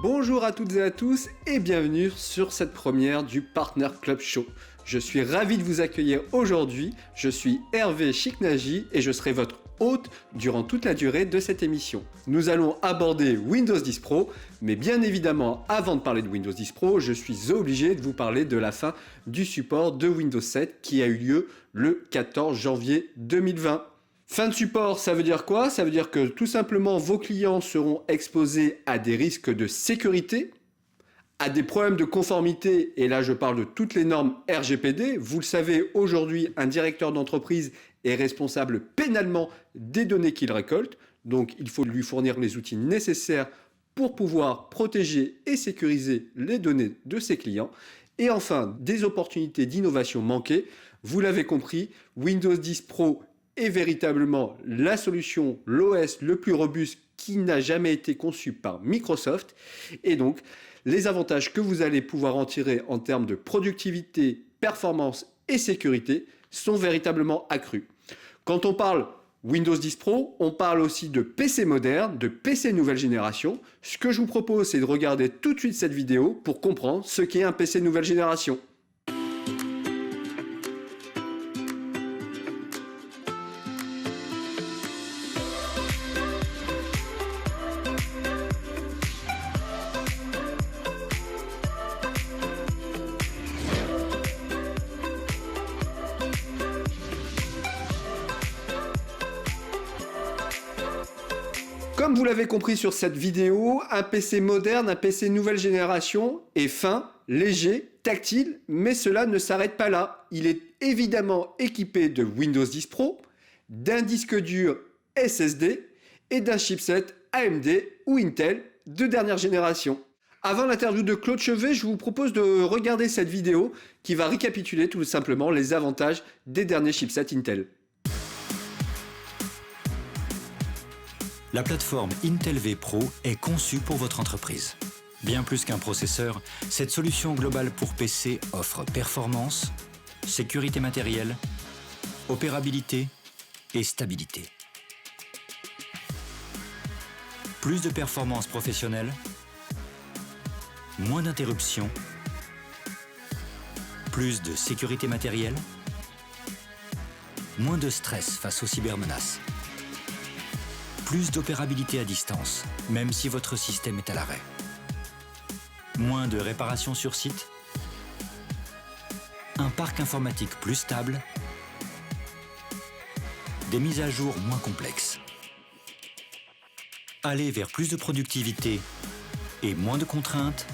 Bonjour à toutes et à tous et bienvenue sur cette première du Partner Club Show. Je suis ravi de vous accueillir aujourd'hui, je suis Hervé Chiknaji et je serai votre hôte durant toute la durée de cette émission. Nous allons aborder Windows 10 Pro, mais bien évidemment avant de parler de Windows 10 Pro, je suis obligé de vous parler de la fin du support de Windows 7 qui a eu lieu le 14 janvier 2020. Fin de support, ça veut dire quoi? Ça veut dire que tout simplement vos clients seront exposés à des risques de sécurité, à des problèmes de conformité, et là je parle de toutes les normes RGPD. Vous le savez, aujourd'hui, un directeur d'entreprise est responsable pénalement des données qu'il récolte, donc il faut lui fournir les outils nécessaires pour pouvoir protéger et sécuriser les données de ses clients. Et enfin, des opportunités d'innovation manquées. Vous l'avez compris, Windows 10 Pro est véritablement la solution, l'OS le plus robuste qui n'a jamais été conçu par Microsoft. Et donc, les avantages que vous allez pouvoir en tirer en termes de productivité, performance et sécurité sont véritablement accrus. Quand on parle Windows 10 Pro, on parle aussi de PC moderne, de PC nouvelle génération. Ce que je vous propose, c'est de regarder tout de suite cette vidéo pour comprendre ce qu'est un PC nouvelle génération. Comme vous l'avez compris sur cette vidéo, un PC moderne, un PC nouvelle génération est fin, léger, tactile, mais cela ne s'arrête pas là. Il est évidemment équipé de Windows 10 Pro, d'un disque dur SSD et d'un chipset AMD ou Intel de dernière génération. Avant l'interview de Claude Chevet, je vous propose de regarder cette vidéo qui va récapituler tout simplement les avantages des derniers chipsets Intel. La plateforme Intel V Pro est conçue pour votre entreprise. Bien plus qu'un processeur, cette solution globale pour PC offre performance, sécurité matérielle, opérabilité et stabilité. Plus de performance professionnelle, moins d'interruptions, plus de sécurité matérielle, moins de stress face aux cybermenaces. Plus d'opérabilité à distance, même si votre système est à l'arrêt. Moins de réparations sur site. Un parc informatique plus stable. Des mises à jour moins complexes. Allez vers plus de productivité et moins de contraintes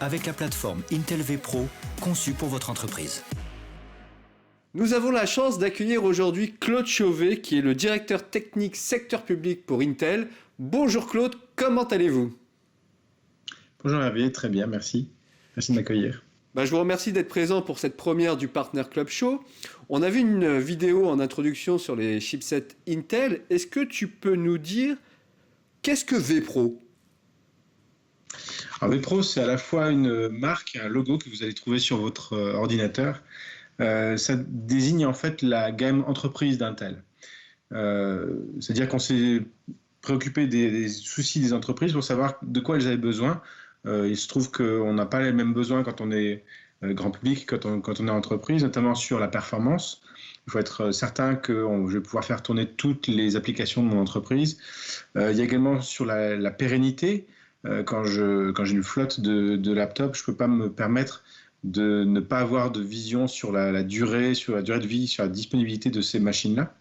avec la plateforme Intel V Pro conçue pour votre entreprise. Nous avons la chance d'accueillir aujourd'hui Claude Chevet, qui est le directeur technique secteur public pour Intel. Bonjour Claude, comment allez-vous? Bonjour Hervé, très bien, merci. Merci de m'accueillir. Je vous remercie d'être présent pour cette première du Partner Club Show. On a vu une vidéo en introduction sur les chipsets Intel. Est-ce que tu peux nous dire qu'est-ce que V-Pro? Alors V-Pro, c'est à la fois une marque et un logo que vous allez trouver sur votre ordinateur. Ça désigne en fait la gamme entreprise d'Intel. C'est-à-dire qu'on s'est préoccupé des soucis des entreprises pour savoir de quoi elles avaient besoin. Il se trouve qu'on n'a pas les mêmes besoins quand on est grand public, quand on est entreprise, notamment sur la performance. Il faut être certain que je vais pouvoir faire tourner toutes les applications de mon entreprise. Il y a également sur la pérennité. Quand j'ai une flotte de laptops, je ne peux pas me permettre de ne pas avoir de vision sur la durée de vie, sur la disponibilité de ces machines-là.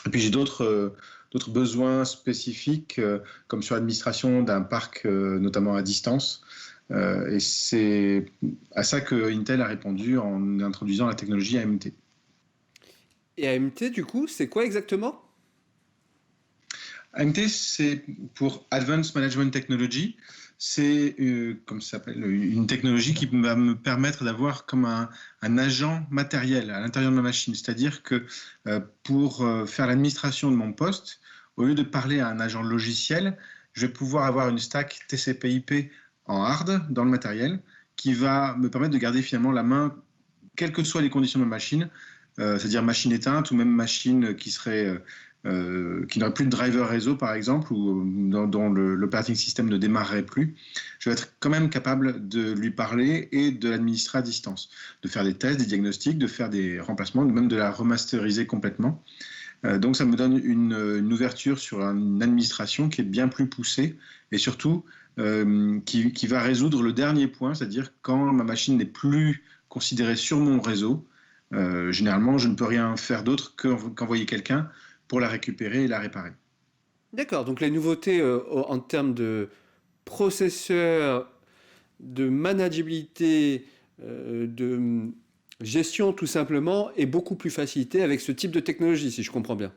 Et puis j'ai d'autres besoins spécifiques, comme sur l'administration d'un parc, notamment à distance. Et c'est à ça que Intel a répondu en introduisant la technologie AMT. Et AMT, du coup, c'est quoi exactement? AMT, c'est pour Advanced Management Technology. C'est, comme ça s'appelle, une technologie qui va me permettre d'avoir comme un agent matériel à l'intérieur de ma machine. C'est-à-dire que pour faire l'administration de mon poste, au lieu de parler à un agent logiciel, je vais pouvoir avoir une stack TCP/IP en hard dans le matériel qui va me permettre de garder finalement la main, quelles que soient les conditions de ma machine, c'est-à-dire machine éteinte ou même machine qui serait qui n'aurait plus de driver réseau, par exemple, ou dont l'operating system ne démarrerait plus, je vais être quand même capable de lui parler et de l'administrer à distance, de faire des tests, des diagnostics, de faire des remplacements, même de la remasteriser complètement. Donc ça me donne une ouverture sur une administration qui est bien plus poussée et surtout qui va résoudre le dernier point, c'est-à-dire quand ma machine n'est plus considérée sur mon réseau, généralement je ne peux rien faire d'autre qu'envoyer quelqu'un pour la récupérer et la réparer. D'accord, donc les nouveautés en termes de processeur, de manageabilité, de gestion tout simplement, est beaucoup plus facilitée avec ce type de technologie, si je comprends bien.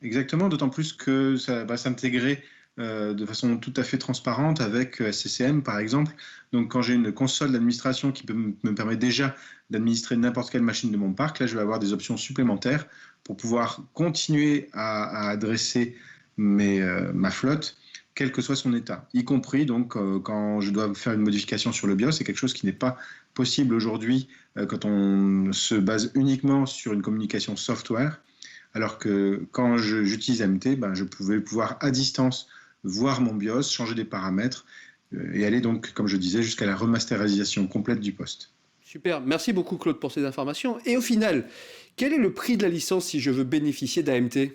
Exactement, d'autant plus que ça va s'intégrer de façon tout à fait transparente avec SCCM par exemple. Donc quand j'ai une console d'administration qui me permet déjà d'administrer n'importe quelle machine de mon parc, là je vais avoir des options supplémentaires pour pouvoir continuer à adresser ma flotte, quel que soit son état, y compris donc quand je dois faire une modification sur le BIOS. C'est quelque chose qui n'est pas possible aujourd'hui quand on se base uniquement sur une communication software, alors que quand j'utilise MT, je pouvais pouvoir à distance voir mon BIOS, changer des paramètres et aller donc, comme je disais, jusqu'à la remasterisation complète du poste. Super, merci beaucoup Claude pour ces informations. Et au final, quel est le prix de la licence si je veux bénéficier d'AMT ?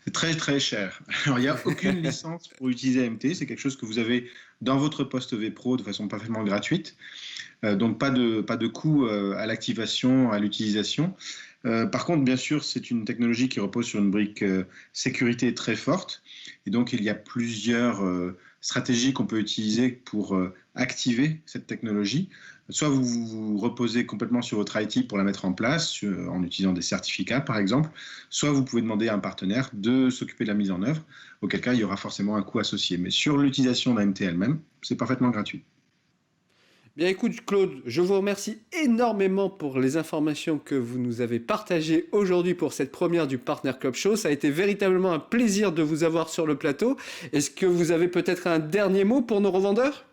C'est très très cher. Alors il n'y a aucune licence pour utiliser AMT, c'est quelque chose que vous avez dans votre poste vPro de façon parfaitement gratuite, donc pas de coût à l'activation, à l'utilisation. Par contre, bien sûr, c'est une technologie qui repose sur une brique sécurité très forte, et donc il y a plusieurs stratégies qu'on peut utiliser pour activer cette technologie. Soit vous reposez complètement sur votre IT pour la mettre en place, en utilisant des certificats par exemple, soit vous pouvez demander à un partenaire de s'occuper de la mise en œuvre, auquel cas il y aura forcément un coût associé. Mais sur l'utilisation d'AMT elle-même, c'est parfaitement gratuit. Bien écoute Claude, je vous remercie énormément pour les informations que vous nous avez partagées aujourd'hui pour cette première du Partner Club Show. Ça a été véritablement un plaisir de vous avoir sur le plateau. Est-ce que vous avez peut-être un dernier mot pour nos revendeurs ?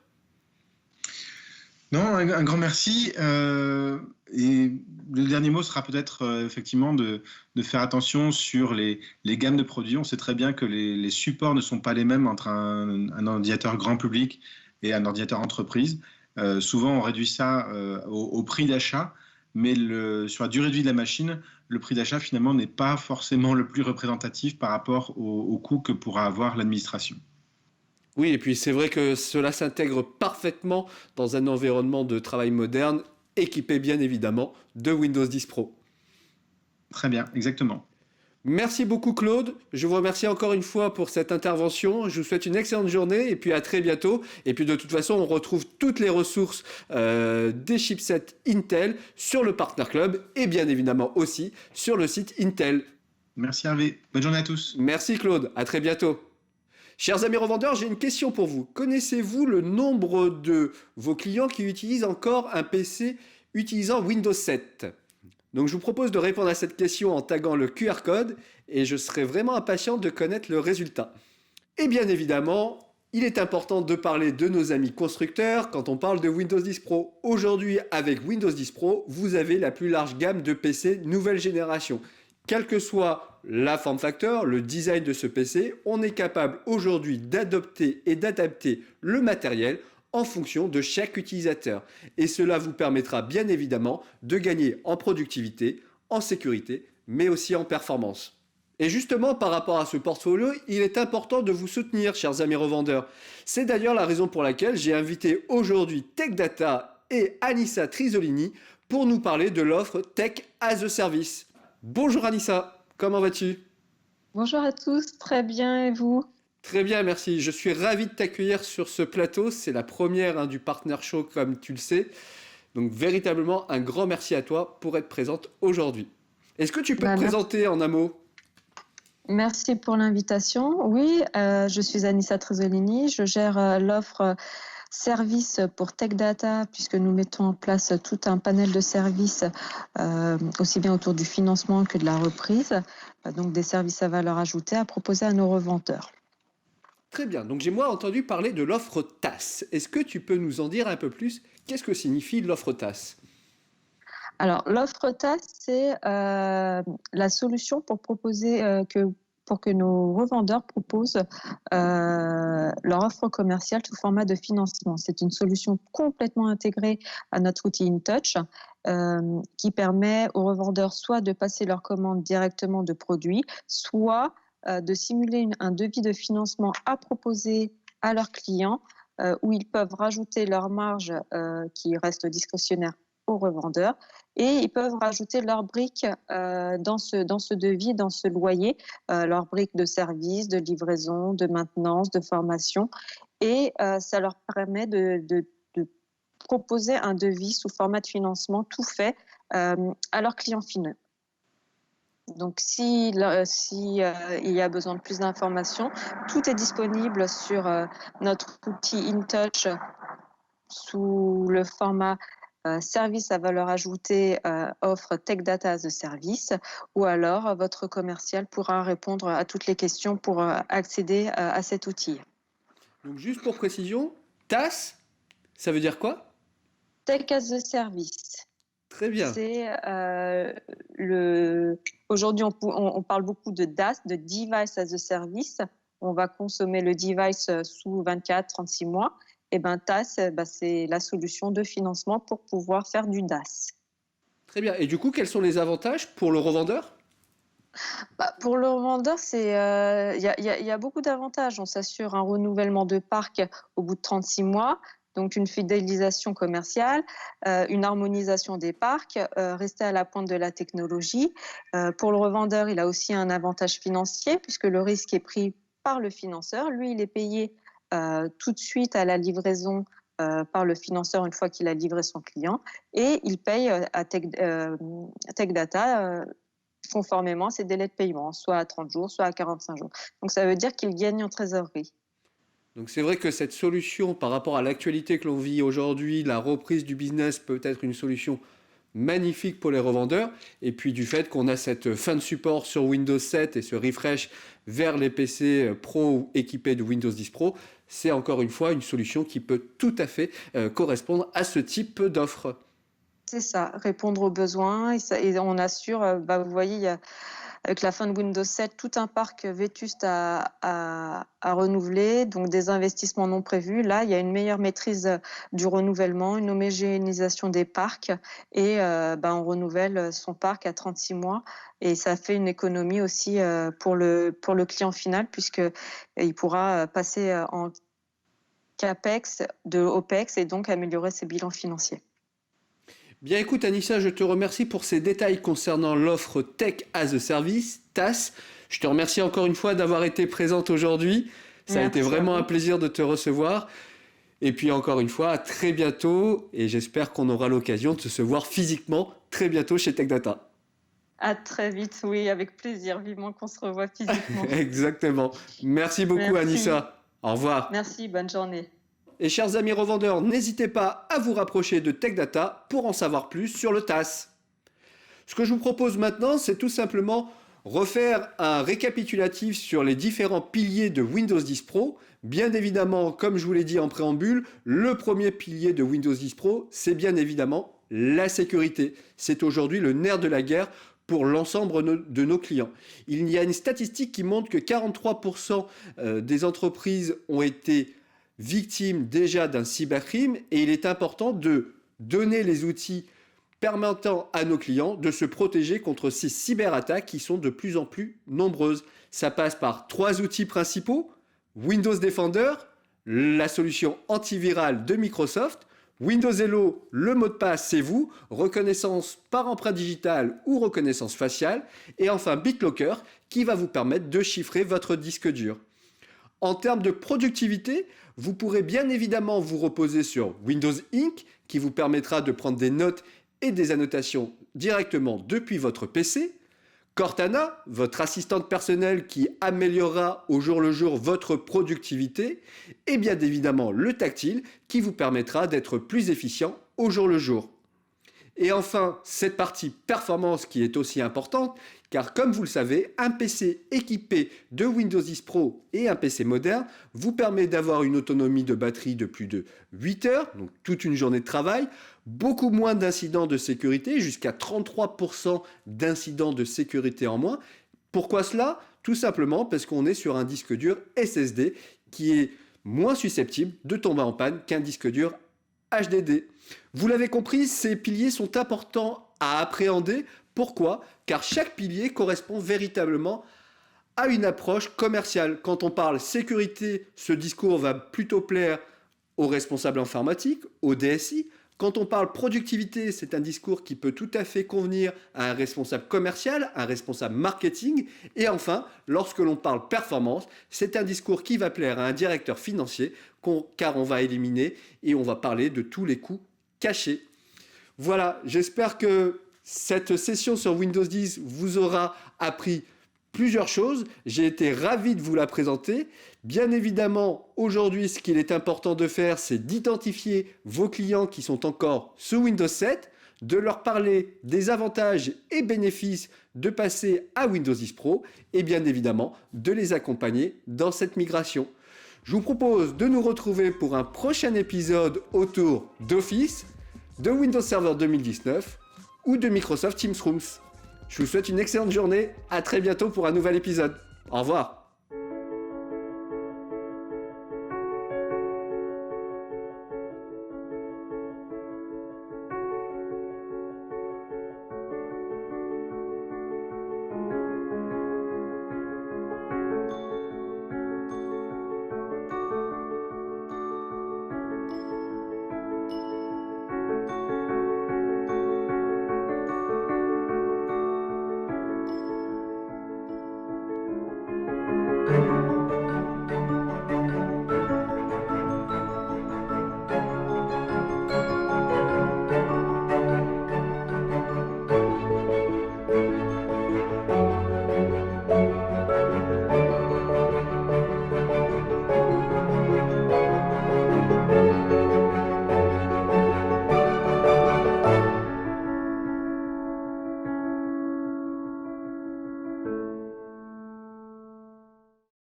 Non, un grand merci. Et le dernier mot sera peut-être effectivement de faire attention sur les gammes de produits. On sait très bien que les supports ne sont pas les mêmes entre un ordinateur grand public et un ordinateur entreprise. Souvent, on réduit ça au prix d'achat, mais sur la durée de vie de la machine, le prix d'achat finalement n'est pas forcément le plus représentatif par rapport au coût que pourra avoir l'administration. Oui, et puis c'est vrai que cela s'intègre parfaitement dans un environnement de travail moderne, équipé bien évidemment de Windows 10 Pro. Très bien, exactement. Merci beaucoup Claude, je vous remercie encore une fois pour cette intervention, je vous souhaite une excellente journée et puis à très bientôt. Et puis de toute façon, on retrouve toutes les ressources des chipsets Intel sur le Partner Club et bien évidemment aussi sur le site Intel. Merci Hervé, bonne journée à tous. Merci Claude, à très bientôt. Chers amis revendeurs, j'ai une question pour vous. Connaissez-vous le nombre de vos clients qui utilisent encore un PC utilisant Windows 7 ? Donc je vous propose de répondre à cette question en taguant le QR code et je serai vraiment impatient de connaître le résultat. Et bien évidemment, il est important de parler de nos amis constructeurs quand on parle de Windows 10 Pro. Aujourd'hui, avec Windows 10 Pro, vous avez la plus large gamme de PC nouvelle génération. Quelle que soit la form factor, le design de ce PC, on est capable aujourd'hui d'adopter et d'adapter le matériel en fonction de chaque utilisateur. Et cela vous permettra bien évidemment de gagner en productivité, en sécurité, mais aussi en performance. Et justement, par rapport à ce portfolio, il est important de vous soutenir, chers amis revendeurs. C'est d'ailleurs la raison pour laquelle j'ai invité aujourd'hui Tech Data et Anissa Trisolini pour nous parler de l'offre Tech as a Service. Bonjour Anissa, comment vas-tu ? Bonjour à tous, très bien et vous ? Très bien, merci. Je suis ravi de t'accueillir sur ce plateau. C'est la première du Partner Show, comme tu le sais. Donc, véritablement, un grand merci à toi pour être présente aujourd'hui. Est-ce que tu peux te présenter en un mot ? Merci pour l'invitation. Oui, je suis Anissa Trisolini. Je gère l'offre service pour Tech Data, puisque nous mettons en place tout un panel de services, aussi bien autour du financement que de la reprise. Donc, des services à valeur ajoutée à proposer à nos revendeurs. Très bien, donc j'ai moi entendu parler de l'offre TAS. Est-ce que tu peux nous en dire un peu plus ? Qu'est-ce que signifie l'offre TAS ? Alors, l'offre TAS, c'est la solution pour proposer pour que nos revendeurs proposent leur offre commerciale sous format de financement. C'est une solution complètement intégrée à notre outil InTouch qui permet aux revendeurs soit de passer leur commande directement de produits, soit de simuler un devis de financement à proposer à leurs clients où ils peuvent rajouter leur marge qui reste discrétionnaire aux revendeurs et ils peuvent rajouter leurs briques dans ce devis, dans ce loyer, leurs briques de service, de livraison, de maintenance, de formation et ça leur permet de proposer un devis sous format de financement tout fait à leurs clients finaux. Donc, si il y a besoin de plus d'informations, tout est disponible sur notre outil InTouch sous le format service à valeur ajoutée, offre Tech Data as a Service, ou alors votre commercial pourra répondre à toutes les questions pour accéder à cet outil. Donc, juste pour précision, TAS, ça veut dire quoi? Tech as a Service. Très bien. C'est aujourd'hui on parle beaucoup de DAS, de Device as a Service. On va consommer le device sous 24-36 mois. Et ben TAS, c'est la solution de financement pour pouvoir faire du DAS. Très bien. Et du coup, quels sont les avantages pour le revendeur? Pour le revendeur, il y a beaucoup d'avantages. On s'assure un renouvellement de parc au bout de 36 mois. Donc une fidélisation commerciale, une harmonisation des parcs, rester à la pointe de la technologie. Pour le revendeur, il a aussi un avantage financier puisque le risque est pris par le financeur. Lui, il est payé tout de suite à la livraison par le financeur une fois qu'il a livré son client et il paye à Tech Data conformément à ses délais de paiement, soit à 30 jours, soit à 45 jours. Donc ça veut dire qu'il gagne en trésorerie. Donc c'est vrai que cette solution, par rapport à l'actualité que l'on vit aujourd'hui, la reprise du business peut être une solution magnifique pour les revendeurs. Et puis du fait qu'on a cette fin de support sur Windows 7 et ce refresh vers les PC Pro équipés de Windows 10 Pro, c'est encore une fois une solution qui peut tout à fait correspondre à ce type d'offre. C'est ça, répondre aux besoins et on assure, vous voyez, il y a avec la fin de Windows 7, tout un parc vétuste à renouveler, donc des investissements non prévus. Là, il y a une meilleure maîtrise du renouvellement, une homogénéisation des parcs et on renouvelle son parc à 36 mois et ça fait une économie aussi pour le client final puisqu'il pourra passer en CAPEX de OPEX et donc améliorer ses bilans financiers. Bien écoute Anissa, je te remercie pour ces détails concernant l'offre Tech as a Service, TAS. Je te remercie encore une fois d'avoir été présente aujourd'hui. Ça a été vraiment un plaisir de te recevoir. Et puis encore une fois, à très bientôt. Et j'espère qu'on aura l'occasion de se voir physiquement très bientôt chez Tech Data. À très vite, oui, avec plaisir. Vivement qu'on se revoie physiquement. Exactement. Merci beaucoup Anissa. Au revoir. Merci, bonne journée. Et chers amis revendeurs, n'hésitez pas à vous rapprocher de Tech Data pour en savoir plus sur le TAS. Ce que je vous propose maintenant, c'est tout simplement refaire un récapitulatif sur les différents piliers de Windows 10 Pro. Bien évidemment, comme je vous l'ai dit en préambule, le premier pilier de Windows 10 Pro, c'est bien évidemment la sécurité. C'est aujourd'hui le nerf de la guerre pour l'ensemble de nos clients. Il y a une statistique qui montre que 43% des entreprises ont été victimes déjà d'un cybercrime et il est important de donner les outils permettant à nos clients de se protéger contre ces cyberattaques qui sont de plus en plus nombreuses. Ça passe par 3 outils principaux: Windows Defender, la solution antivirale de Microsoft, Windows Hello, le mot de passe c'est vous, reconnaissance par empreinte digitale ou reconnaissance faciale, et enfin BitLocker qui va vous permettre de chiffrer votre disque dur. En termes de productivité, vous pourrez bien évidemment vous reposer sur Windows Ink qui vous permettra de prendre des notes et des annotations directement depuis votre PC. Cortana, votre assistante personnelle qui améliorera au jour le jour votre productivité. Et bien évidemment le tactile qui vous permettra d'être plus efficient au jour le jour. Et enfin, cette partie performance qui est aussi importante, car comme vous le savez, un PC équipé de Windows 10 Pro et un PC moderne vous permet d'avoir une autonomie de batterie de plus de 8 heures, donc toute une journée de travail, beaucoup moins d'incidents de sécurité, jusqu'à 33% d'incidents de sécurité en moins. Pourquoi cela ? Tout simplement parce qu'on est sur un disque dur SSD qui est moins susceptible de tomber en panne qu'un disque dur HDD. Vous l'avez compris, ces piliers sont importants à appréhender. Pourquoi ? Car chaque pilier correspond véritablement à une approche commerciale. Quand on parle sécurité, ce discours va plutôt plaire aux responsables informatiques, au DSI. Quand on parle productivité, c'est un discours qui peut tout à fait convenir à un responsable commercial, un responsable marketing. Et enfin, lorsque l'on parle performance, c'est un discours qui va plaire à un directeur financier, car on va éliminer et on va parler de tous les coûts cachés. Voilà, j'espère que cette session sur Windows 10 vous aura appris plusieurs choses. J'ai été ravi de vous la présenter. Bien évidemment, aujourd'hui, ce qu'il est important de faire, c'est d'identifier vos clients qui sont encore sous Windows 7, de leur parler des avantages et bénéfices de passer à Windows 10 Pro et bien évidemment de les accompagner dans cette migration. Je vous propose de nous retrouver pour un prochain épisode autour d'Office, de Windows Server 2019 ou de Microsoft Teams Rooms. Je vous souhaite une excellente journée, à très bientôt pour un nouvel épisode. Au revoir.